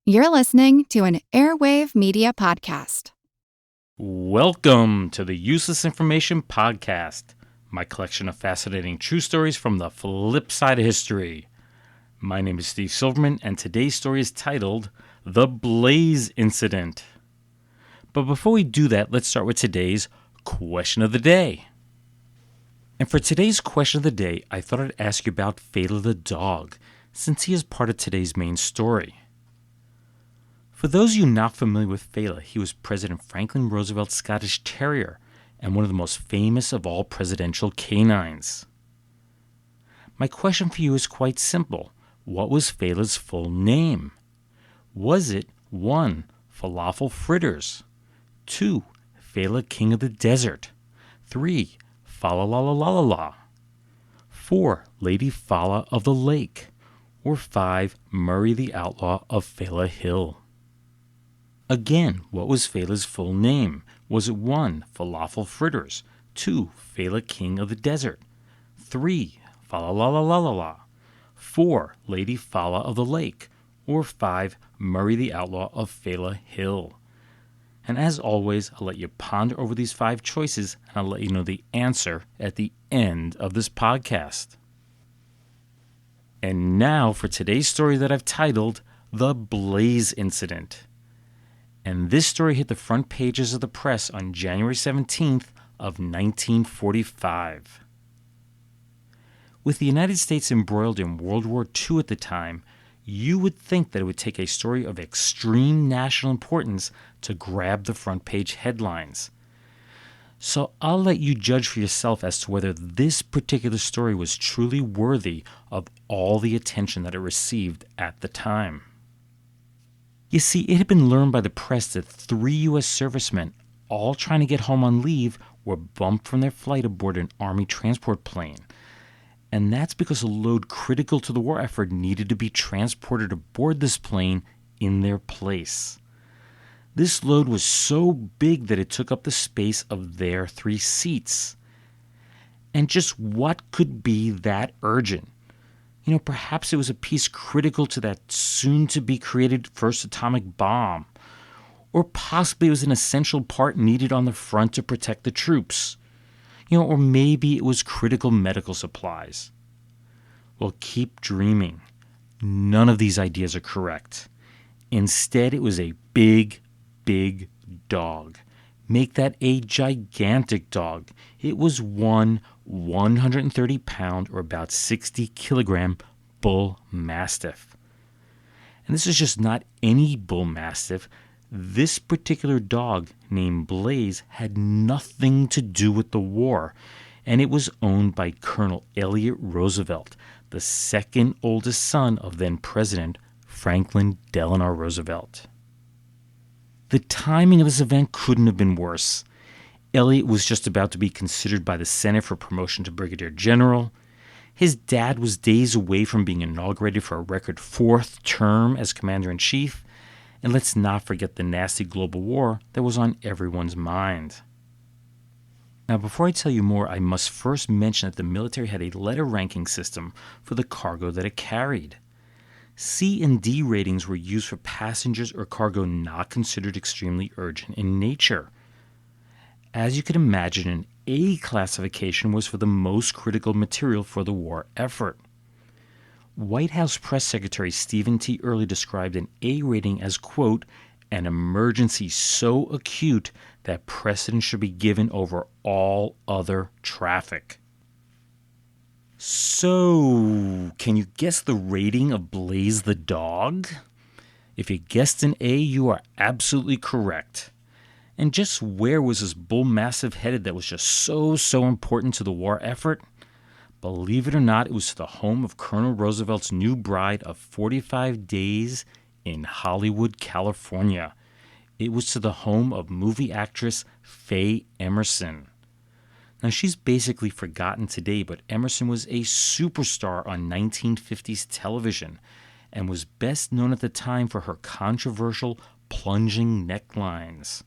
You're listening to an Airwave Media Podcast. Welcome to the Useless Information Podcast, my collection of fascinating true stories from the flip side of history. My name is Steve Silverman, and today's story is titled The Blaze Incident. But before we do that, let's start with today's question of the day. And for today's question of the day, I thought I'd ask you about Fala the dog, since he is part of today's main story. For those of you not familiar with Fala, he was President Franklin Roosevelt's Scottish Terrier and one of the most famous of all presidential canines. My question for you is quite simple. What was Fala's full name? Was it 1. Falafel Fritters, 2. Fala King of the Desert, 3. Fala la la la la la, 4. Lady Fala of the Lake, or 5. Murray the Outlaw of Fala Hill? Again, what was Fala's full name? Was it 1. Falafel Fritters, 2. Fala King of the Desert, 3. Fala la la la la la, 4. Lady Fala of the Lake, or 5. Murray the Outlaw of Fala Hill? And as always, I'll let you ponder over these 5 choices, and I'll let you know the answer at the end of this podcast. And now for today's story that I've titled The Blaze Incident. And this story hit the front pages of the press on January 17th of 1945. With the United States embroiled in World War II at the time, you would think that it would take a story of extreme national importance to grab the front page headlines. So I'll let you judge for yourself as to whether this particular story was truly worthy of all the attention that it received at the time. You see, it had been learned by the press that 3 U.S. servicemen, all trying to get home on leave, were bumped from their flight aboard an Army transport plane. And that's because a load critical to the war effort needed to be transported aboard this plane in their place. This load was so big that it took up the space of their 3 seats. And just what could be that urgent? Perhaps it was a piece critical to that soon-to-be-created first atomic bomb. Or possibly it was an essential part needed on the front to protect the troops. Or maybe it was critical medical supplies. Well, keep dreaming. None of these ideas are correct. Instead, it was a big, big dog. Make that a gigantic dog. It was one 130-pound or about 60-kilogram bull mastiff. And this is just not any bull mastiff. This particular dog, named Blaze, had nothing to do with the war, and it was owned by Colonel Elliott Roosevelt, the second oldest son of then-President Franklin Delano Roosevelt. The timing of this event couldn't have been worse. Elliott was just about to be considered by the Senate for promotion to brigadier general. His dad was days away from being inaugurated for a record 4th term as commander-in-chief. And let's not forget the nasty global war that was on everyone's mind. Now, before I tell you more, I must first mention that the military had a letter ranking system for the cargo that it carried. C and D ratings were used for passengers or cargo not considered extremely urgent in nature. As you can imagine, an A classification was for the most critical material for the war effort. White House Press Secretary Stephen T. Early described an A rating as, quote, an emergency so acute that precedence should be given over all other traffic. So, can you guess the rating of Blaze the dog? If you guessed an A, you are absolutely correct. And just where was this bull mastiff headed that was just so important to the war effort? Believe it or not, it was to the home of Colonel Roosevelt's new bride of 45 days in Hollywood, California. It was to the home of movie actress Faye Emerson. Now, she's basically forgotten today, but Emerson was a superstar on 1950s television and was best known at the time for her controversial plunging necklines.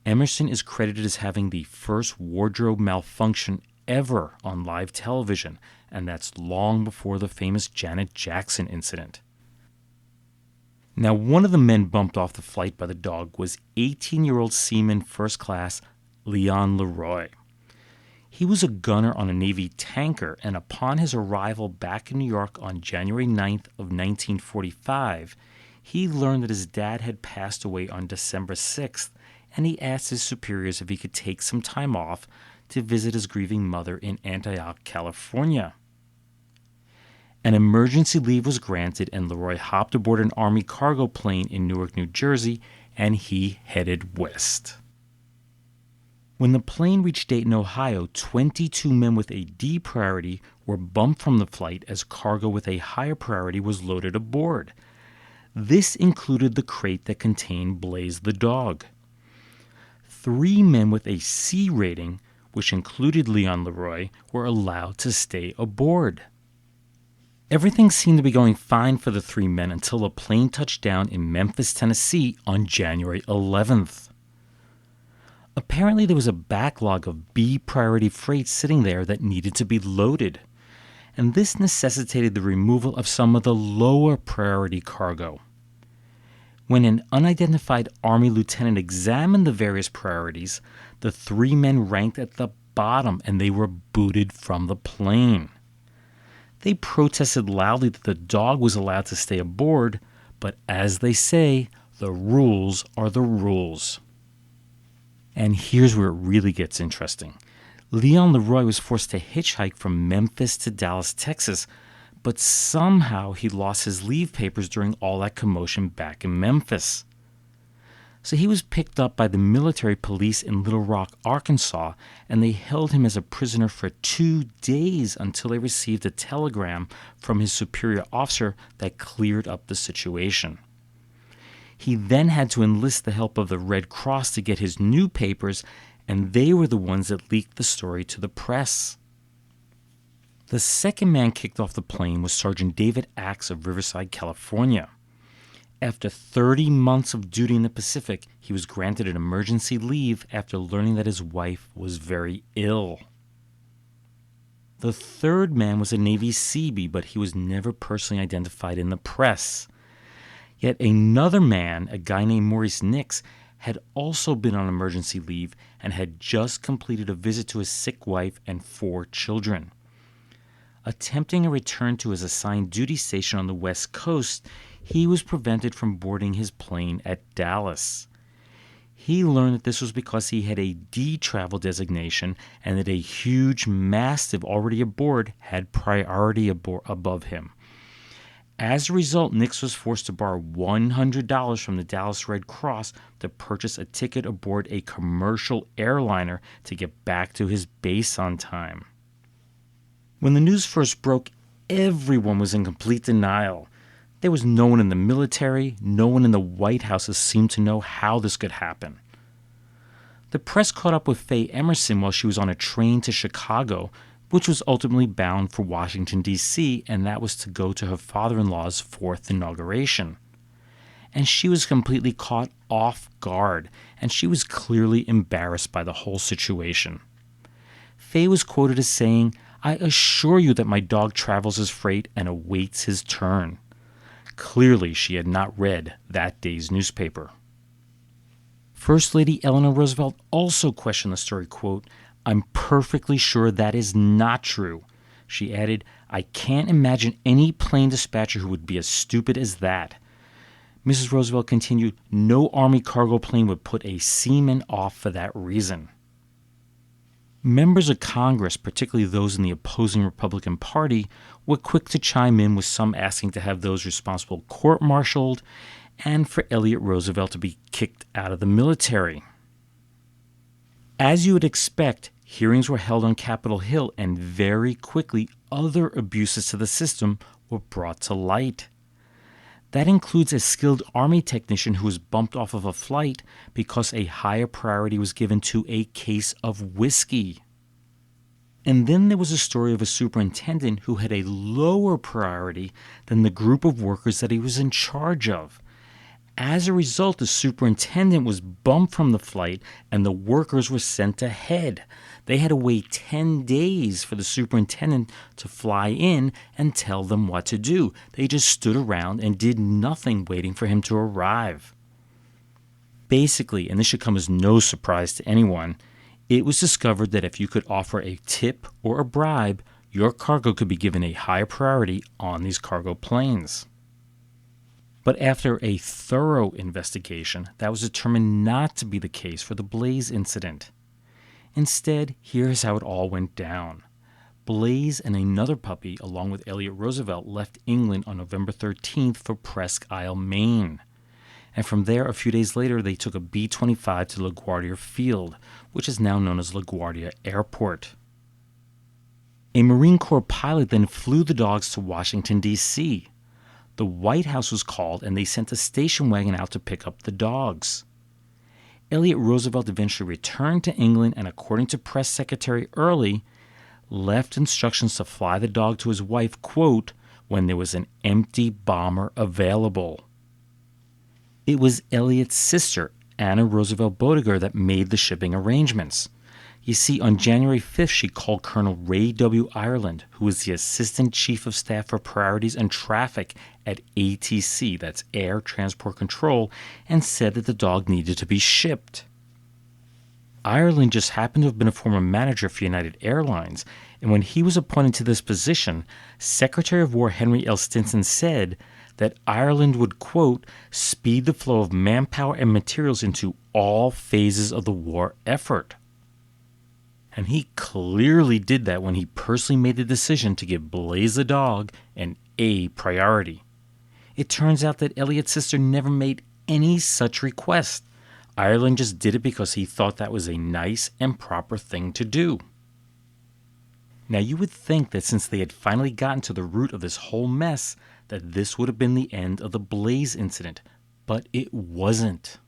Emerson is credited as having the first wardrobe malfunction ever on live television, and that's long before the famous Janet Jackson incident. Now, one of the men bumped off the flight by the dog was 18-year-old Seaman First Class Leon Leroy. He was a gunner on a Navy tanker, and upon his arrival back in New York on January 9th of 1945, he learned that his dad had passed away on December 6th, and he asked his superiors if he could take some time off to visit his grieving mother in Antioch, California. An emergency leave was granted, and Leroy hopped aboard an Army cargo plane in Newark, New Jersey, and he headed west. When the plane reached Dayton, Ohio, 22 men with a D priority were bumped from the flight as cargo with a higher priority was loaded aboard. This included the crate that contained Blaze the dog. 3 men with a C rating, which included Leon Leroy, were allowed to stay aboard. Everything seemed to be going fine for the 3 men until the plane touched down in Memphis, Tennessee on January 11th. Apparently there was a backlog of B priority freight sitting there that needed to be loaded, and this necessitated the removal of some of the lower priority cargo. When an unidentified Army lieutenant examined the various priorities, the 3 men ranked at the bottom and they were booted from the plane. They protested loudly that the dog was allowed to stay aboard, but as they say, the rules are the rules. And here's where it really gets interesting. Leon Leroy was forced to hitchhike from Memphis to Dallas, Texas, but somehow he lost his leave papers during all that commotion back in Memphis. So he was picked up by the military police in Little Rock, Arkansas, and they held him as a prisoner for 2 days until they received a telegram from his superior officer that cleared up the situation. He then had to enlist the help of the Red Cross to get his new papers, and they were the ones that leaked the story to the press. The second man kicked off the plane was Sergeant David Axe of Riverside, California. After 30 months of duty in the Pacific, he was granted an emergency leave after learning that his wife was very ill. The third man was a Navy Seabee, but he was never personally identified in the press. Yet another man, a guy named Maurice Nix, had also been on emergency leave and had just completed a visit to his sick wife and 4 children. Attempting a return to his assigned duty station on the West Coast, he was prevented from boarding his plane at Dallas. He learned that this was because he had a D travel designation and that a huge mastiff already aboard had priority above him. As a result, Nix was forced to borrow $100 from the Dallas Red Cross to purchase a ticket aboard a commercial airliner to get back to his base on time. When the news first broke, everyone was in complete denial. There was no one in the military, no one in the White House that seemed to know how this could happen. The press caught up with Faye Emerson while she was on a train to Chicago, which was ultimately bound for Washington, D.C., and that was to go to her father-in-law's 4th inauguration. And she was completely caught off guard, and she was clearly embarrassed by the whole situation. Faye was quoted as saying, "I assure you that my dog travels as freight and awaits his turn." Clearly, she had not read that day's newspaper. First Lady Eleanor Roosevelt also questioned the story, quote, "I'm perfectly sure that is not true." She added, "I can't imagine any plane dispatcher who would be as stupid as that." Mrs. Roosevelt continued, "No Army cargo plane would put a seaman off for that reason." Members of Congress, particularly those in the opposing Republican Party, were quick to chime in, with some asking to have those responsible court-martialed and for Elliott Roosevelt to be kicked out of the military. As you would expect, hearings were held on Capitol Hill, and very quickly other abuses to the system were brought to light. That includes a skilled Army technician who was bumped off of a flight because a higher priority was given to a case of whiskey. And then there was a story of a superintendent who had a lower priority than the group of workers that he was in charge of. As a result, the superintendent was bumped from the flight and the workers were sent ahead. They had to wait 10 days for the superintendent to fly in and tell them what to do. They just stood around and did nothing waiting for him to arrive. Basically, and this should come as no surprise to anyone, it was discovered that if you could offer a tip or a bribe, your cargo could be given a higher priority on these cargo planes. But after a thorough investigation, that was determined not to be the case for the Blaze incident. Instead, here's how it all went down. Blaze and another puppy, along with Elliot Roosevelt, left England on November 13th for Presque Isle, Maine. And from there, a few days later, they took a B-25 to LaGuardia Field, which is now known as LaGuardia Airport. A Marine Corps pilot then flew the dogs to Washington, D.C. The White House was called, and they sent a station wagon out to pick up the dogs. Elliot Roosevelt eventually returned to England and, according to Press Secretary Early, left instructions to fly the dog to his wife, quote, when there was an empty bomber available. It was Elliot's sister, Anna Roosevelt Boediger, that made the shipping arrangements. You see, on January 5th, she called Colonel Ray W. Ireland, who was the Assistant Chief of Staff for Priorities and Traffic at ATC, that's Air Transport Control, and said that the dog needed to be shipped. Ireland just happened to have been a former manager for United Airlines, and when he was appointed to this position, Secretary of War Henry L. Stinson said that Ireland would, quote, speed the flow of manpower and materials into all phases of the war effort. And he clearly did that when he personally made the decision to give Blaze the dog an A priority. It turns out that Elliot's sister never made any such request. Ireland just did it because he thought that was a nice and proper thing to do. Now you would think that since they had finally gotten to the root of this whole mess, that this would have been the end of the Blaze incident, but it wasn't.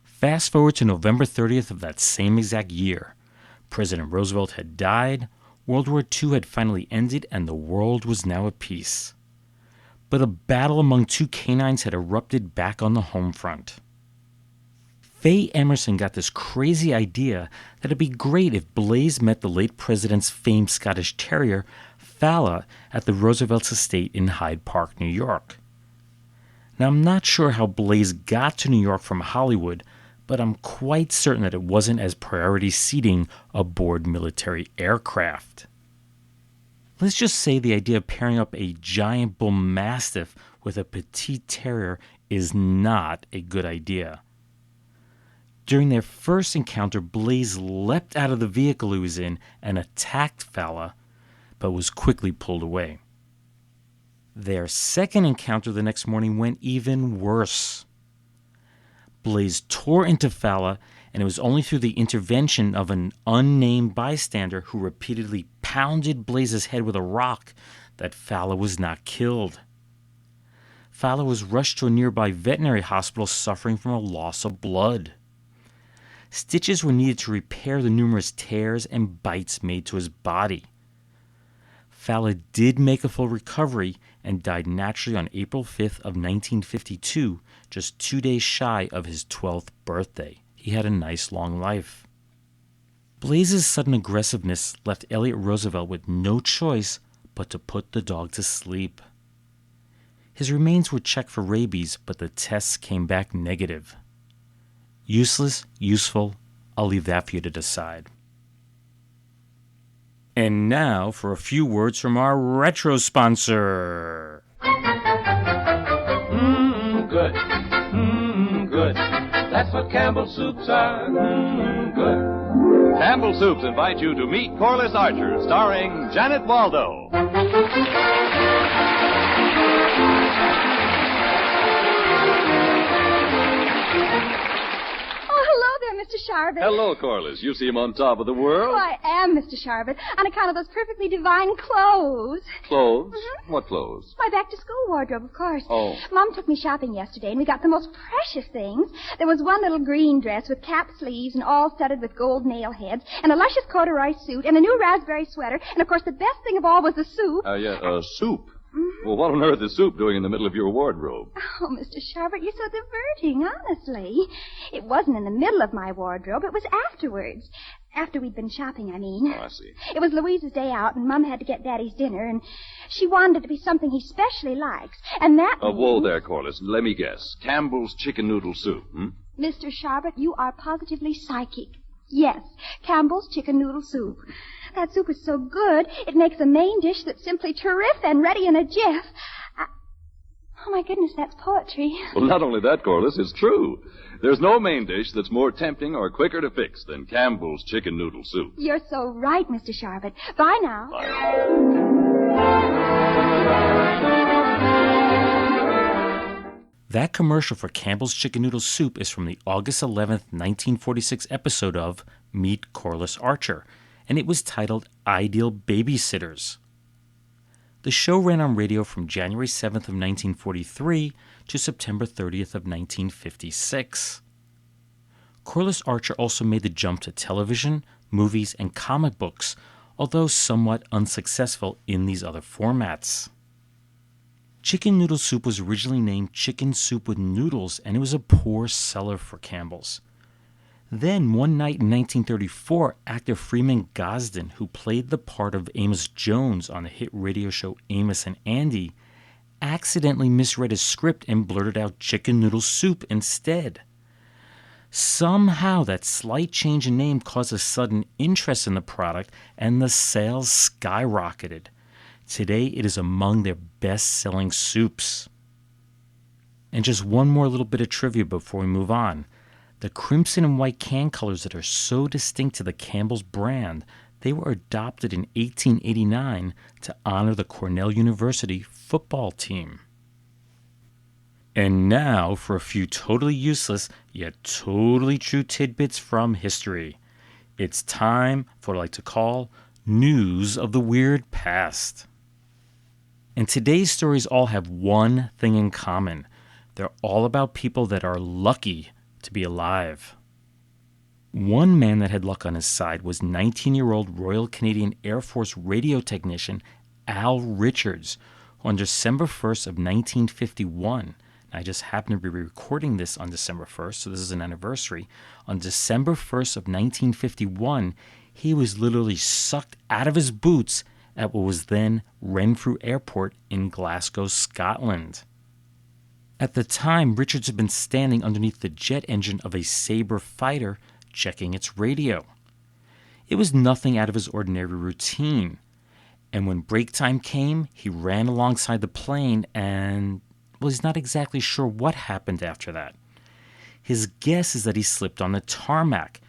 Fast forward to November 30th of that same exact year. President Roosevelt had died, World War II had finally ended, and the world was now at peace. But a battle among two canines had erupted back on the home front. Faye Emerson got this crazy idea that it'd be great if Blaze met the late president's famed Scottish Terrier, Fala, at the Roosevelt's estate in Hyde Park, New York. Now, I'm not sure how Blaze got to New York from Hollywood, but I'm quite certain that it wasn't as priority seating aboard military aircraft. Let's just say the idea of pairing up a giant bull mastiff with a petite terrier is not a good idea. During their first encounter, Blaze leapt out of the vehicle he was in and attacked Fala, but was quickly pulled away. Their second encounter the next morning went even worse. Blaze tore into Fala, and it was only through the intervention of an unnamed bystander who repeatedly pounded Blaze's head with a rock that Fala was not killed. Fala was rushed to a nearby veterinary hospital suffering from a loss of blood. Stitches were needed to repair the numerous tears and bites made to his body. Fala did make a full recovery and died naturally on April 5th of 1952, just 2 days shy of his 12th birthday. He had a nice long life. Blaze's sudden aggressiveness left Elliot Roosevelt with no choice but to put the dog to sleep. His remains were checked for rabies, but the tests came back negative. Useless, useful, I'll leave that for you to decide. And now for a few words from our retro sponsor. Good. Good. That's what Campbell Soups are. Good. Campbell Soups invite you to meet Corliss Archer, starring Janet Waldo. Mr. Sharvett. Hello, Corliss. You seem on top of the world. Oh, I am, Mr. Sharvett, on account of those perfectly divine clothes. Clothes? Mm-hmm. What clothes? My back-to-school wardrobe, of course. Oh. Mom took me shopping yesterday, and we got the most precious things. There was one little green dress with cap sleeves and all studded with gold nail heads, and a luscious corduroy suit, and a new raspberry sweater, and, of course, the best thing of all was the soup. Soup. Well, what on earth is Soup doing in the middle of your wardrobe? Oh, Mr. Sharbutt, you're so diverting, honestly. It wasn't in the middle of my wardrobe. It was afterwards. After we'd been shopping, I mean. Oh, I see. It was Louise's day out, and Mum had to get Daddy's dinner, and she wanted it to be something he specially likes. And that Whoa there, Corliss. Let me guess. Campbell's chicken noodle soup, Mr. Sharbutt, you are positively psychic. Yes, Campbell's chicken noodle soup. That soup is so good, it makes a main dish that's simply terrific and ready in a jiff. Oh, my goodness, that's poetry. Well, not only that, Corliss, it's true. There's no main dish that's more tempting or quicker to fix than Campbell's chicken noodle soup. You're so right, Mr. Sharbutt. Bye now. Bye. That commercial for Campbell's Chicken Noodle Soup is from the August 11th, 1946 episode of Meet Corliss Archer, and it was titled Ideal Babysitters. The show ran on radio from January 7th of 1943 to September 30th of 1956. Corliss Archer also made the jump to television, movies, and comic books, although somewhat unsuccessful in these other formats. Chicken noodle soup was originally named Chicken Soup with Noodles, and it was a poor seller for Campbell's. Then, one night in 1934, actor Freeman Gosden, who played the part of Amos Jones on the hit radio show Amos and Andy, accidentally misread his script and blurted out chicken noodle soup instead. Somehow, that slight change in name caused a sudden interest in the product, and the sales skyrocketed. Today, it is among their best-selling soups. And just one more little bit of trivia before we move on. The crimson and white can colors that are so distinct to the Campbell's brand, they were adopted in 1889 to honor the Cornell University football team. And now for a few totally useless yet totally true tidbits from history. It's time for what I like to call News of the Weird Past. And today's stories all have one thing in common. They're all about people that are lucky to be alive. One man that had luck on his side was 19-year-old Royal Canadian Air Force radio technician Al Richards, who on December 1st of 1951, I just happen to be recording this on December 1st, so this is an anniversary. On December 1st of 1951, he was literally sucked out of his boots at what was then Renfrew Airport in Glasgow, Scotland. At the time, Richards had been standing underneath the jet engine of a Sabre fighter, checking its radio. It was nothing out of his ordinary routine, and when break time came, he ran alongside the plane and, well, he's not exactly sure what happened after that. His guess is that he slipped on the tarmac,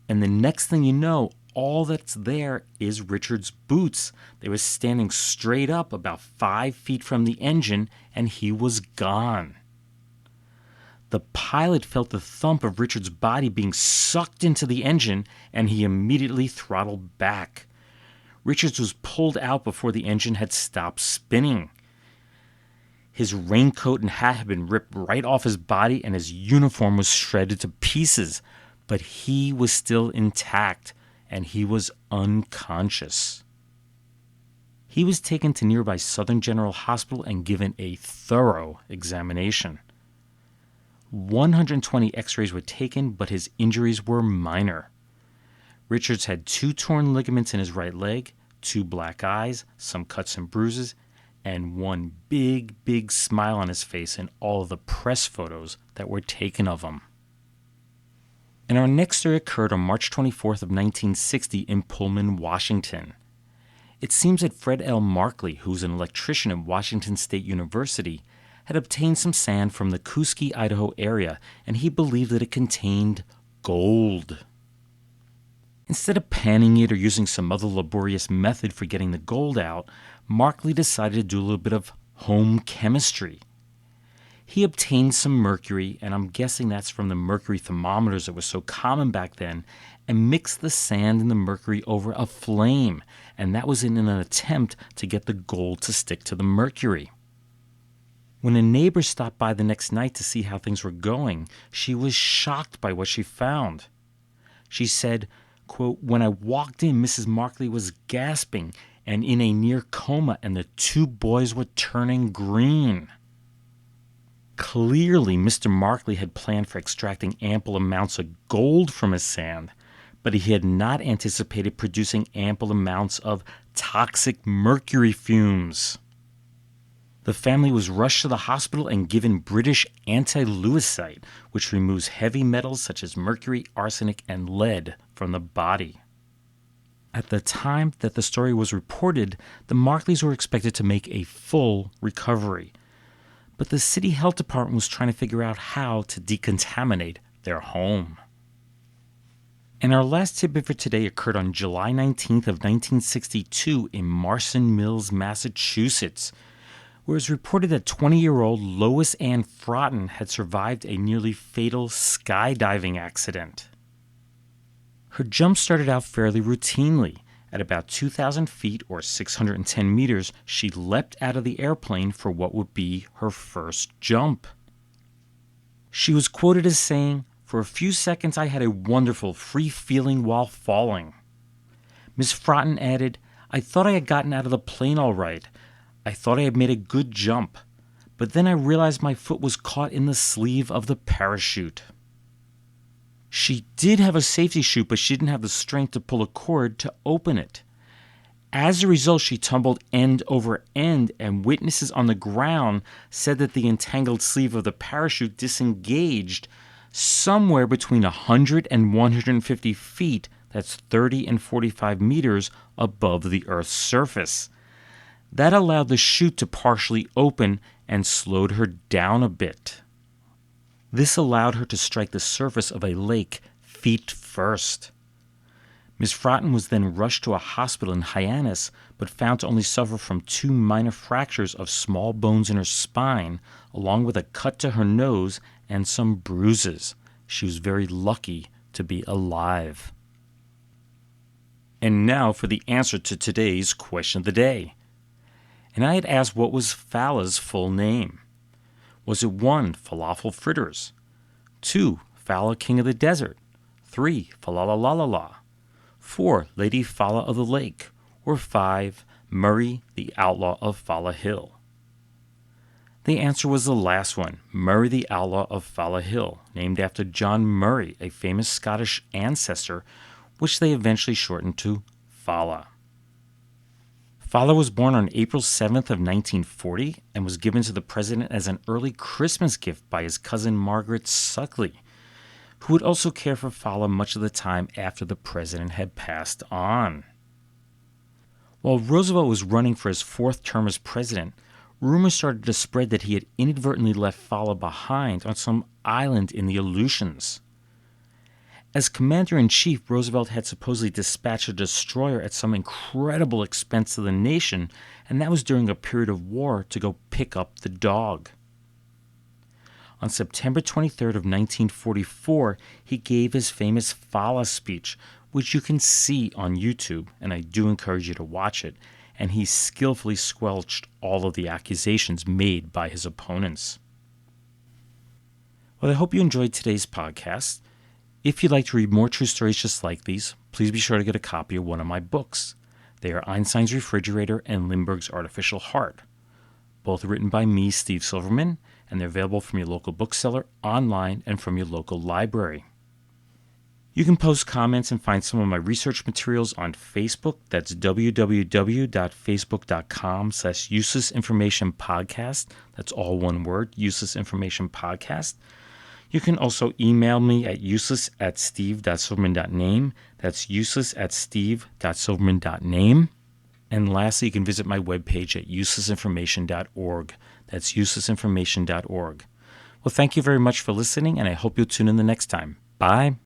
and the next thing you know, all that's there is Richard's boots. They were standing straight up about 5 feet from the engine, and he was gone. The pilot felt the thump of Richard's body being sucked into the engine, and he immediately throttled back. Richards was pulled out before the engine had stopped spinning. His raincoat and hat had been ripped right off his body, and his uniform was shredded to pieces, but he was still intact, and he was unconscious. He was taken to nearby Southern General Hospital and given a thorough examination. 120 x-rays were taken, but his injuries were minor. Richards had 2 torn ligaments in his right leg, 2 black eyes, some cuts and bruises, and one big smile on his face in all of the press photos that were taken of him. And our next story occurred on March 24th of 1960 in Pullman, Washington. It seems that Fred L. Markley, who's an electrician at Washington State University, had obtained some sand from the Koosky, Idaho area, and he believed that it contained gold. Instead of panning it or using some other laborious method for getting the gold out, Markley decided to do a little bit of home chemistry. He obtained some mercury, and I'm guessing that's from the mercury thermometers that were so common back then, and mixed the sand and the mercury over a flame, and that was in an attempt to get the gold to stick to the mercury. When a neighbor stopped by the next night to see how things were going, she was shocked by what she found. She said, quote, "When I walked in, Mrs. Markley was gasping. and in a near coma, and the two boys were turning green. Clearly, Mr. Markley had planned for extracting ample amounts of gold from his sand, but he had not anticipated producing ample amounts of toxic mercury fumes. The family was rushed to the hospital and given British anti-lewisite, which removes heavy metals such as mercury, arsenic, and lead from the body. At the time that the story was reported, the Markleys were expected to make a full recovery, but the city health department was trying to figure out how to decontaminate their home. And our last tidbit for today occurred on July 19th of 1962 in Marston Mills, Massachusetts, where it was reported that 20-year-old Lois Ann Frotton had survived a nearly fatal skydiving accident. Her jump started out fairly routinely. At about 2,000 feet or 610 meters, she leapt out of the airplane for what would be her first jump. She was quoted as saying, "For a few seconds I had a wonderful, free feeling while falling." Miss Frotton added, "I thought I had gotten out of the plane all right. I thought I had made a good jump, but then I realized my foot was caught in the sleeve of the parachute." She did have a safety chute, but she didn't have the strength to pull a cord to open it. As a result, she tumbled end over end, and witnesses on the ground said that the entangled sleeve of the parachute disengaged somewhere between 100 and 150 feet, that's 30 and 45 meters, above the Earth's surface. That allowed the chute to partially open and slowed her down a bit. This allowed her to strike the surface of a lake feet first. Miss Frotton was then rushed to a hospital in Hyannis, but found to only suffer from 2 minor fractures of small bones in her spine, along with a cut to her nose and some bruises. She was very lucky to be alive. And now for the answer to today's question of the day. And I had asked what was Fala's full name. Was it 1, falafel fritters, 2, Fala King of the Desert, 3, Falalalala, 4, Lady Fala of the Lake, or 5, Murray the Outlaw of Fala Hill? The answer was the last one, Murray the Outlaw of Fala Hill, named after John Murray, a famous Scottish ancestor, which they eventually shortened to Fala. Fala was born on April 7th of 1940 and was given to the president as an early Christmas gift by his cousin Margaret Suckley, who would also care for Fala much of the time after the president had passed on. While Roosevelt was running for his 4th term as president, rumors started to spread that he had inadvertently left Fala behind on some island in the Aleutians. As commander-in-chief, Roosevelt had supposedly dispatched a destroyer at some incredible expense to the nation, and that was during a period of war, to go pick up the dog. On September 23rd of 1944, he gave his famous Fala speech, which you can see on YouTube, and I do encourage you to watch it, and he skillfully squelched all of the accusations made by his opponents. Well, I hope you enjoyed today's podcast. If you'd like to read more true stories just like these, please be sure to get a copy of one of my books. They are Einstein's Refrigerator and Lindbergh's Artificial Heart. Both are written by me, Steve Silverman, and they're available from your local bookseller, online, and from your local library. You can post comments and find some of my research materials on Facebook. That's www.facebook.com/uselessinformationpodcast. That's all one word, Useless Information Podcast. You can also email me at useless@steve.silverman.name. That's useless@steve.silverman.name. And lastly, you can visit my webpage at uselessinformation.org. That's uselessinformation.org. Well, thank you very much for listening, and I hope you'll tune in the next time. Bye.